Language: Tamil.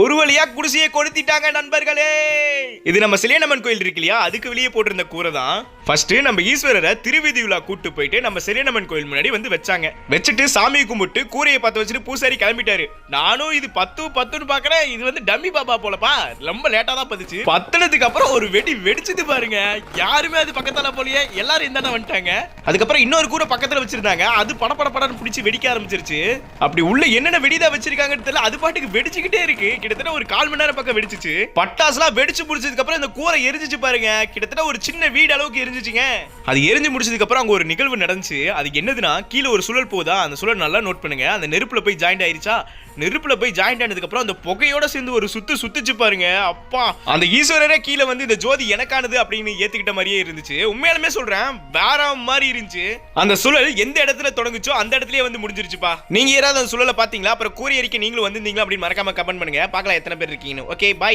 ஒரு வழியா குடிசையை கொளுத்திட்டாங்க நண்பர்களே. இது நம்ம செலியனம்மன் கோயில் இருக்கு இல்லையா, அதுக்கு வெளியே போட்டிருந்த கூரை தான். ஃபர்ஸ்ட் நம்ம ஈஸ்வரரை திருவீதி விழா கூட்டு போயிட்டு நம்ம செலியனம்மன் கோயில் முன்னாடி வந்து வச்சாங்க. வச்சுட்டு சாமி கும்பிட்டு கூரையை பத்த வச்சுட்டு பூசாரி கிளம்பிட்டாரு. நானும் இது 10 பாக்குறேன், இது வந்து டம்மி பாபா போலப்பா, ரொம்ப லேட்டா தான் பத்துச்சு. பத்தினதுக்கு அப்புறம் ஒரு வெடி வெடிச்சது பாருங்க. யாருமே அது பக்கத்தால போலியே, எல்லாரும் இந்த வந்துட்டாங்க. அதுக்கப்புறம் இன்னொரு கூரை பக்கத்துல வச்சிருந்தாங்க, அது படப்படன்னு பிடிச்சி வெடிக்க ஆரம்பிச்சிருச்சு. அப்படி உள்ள என்னென்ன வெடிதான் வச்சிருக்காங்கன்னு தெரியல, அது பாட்டுக்கு வெடிச்சுக்கிட்டே இருக்கு. கிட்டத்தட்ட ஒரு 1/4 மணி நேரம் பக்கம் வெடிச்சிச்சு. பட்டாசுலாம் வெடிச்சு முடிச்சதுக்கு அப்புறம் இந்த கூரை எரிஞ்சிச்சு பாருங்க. கிட்டத்தட்ட ஒரு சின்ன வீடு அளவுக்கு எரிஞ்சிச்சுங்க. அது எரிஞ்சு முடிச்சதுக்கு அப்புறம் அங்க ஒரு நிகழ்வு நடந்துச்சு. அது என்னதுன்னா, கீழே ஒரு சுழல் போதா, அந்த சுழல் நல்லா நோட் பண்ணுங்க. அந்த நெருப்புல போய் ஜாயிண்ட் ஆயிருச்சா, நெருப்புல போய் ஜாயிண்ட் ஆனதுக்கு அப்புறம் அந்த புகையோட சேர்ந்து ஒரு சுத்துச்சு பாருங்க. அப்பா, அந்த ஈஸ்வரரே கீழே வந்து இந்த ஜோதி எனக்கானது அப்படின்னு ஏத்துக்கிட்ட மாதிரியே இருந்துச்சு. உண்மையாலுமே சொல்றேன், வேற மாதிரி இருந்துச்சு. அந்த சுழல் எந்த இடத்துல தொடங்குச்சோ அந்த இடத்துலயே வந்து முடிஞ்சிருச்சுப்பா. நீங்க யாராவது அந்த சுழலை பாத்தீங்களா? அப்புறம் கூறி அறிக்கை நீங்களும் வந்திருந்தீங்களா அப்படின்னு மறக்காம கமெண்ட் பண்ணுங்க. பார்க்கலாம் எத்தனை பேர் இருக்கீங்கன்னு. Okay, by.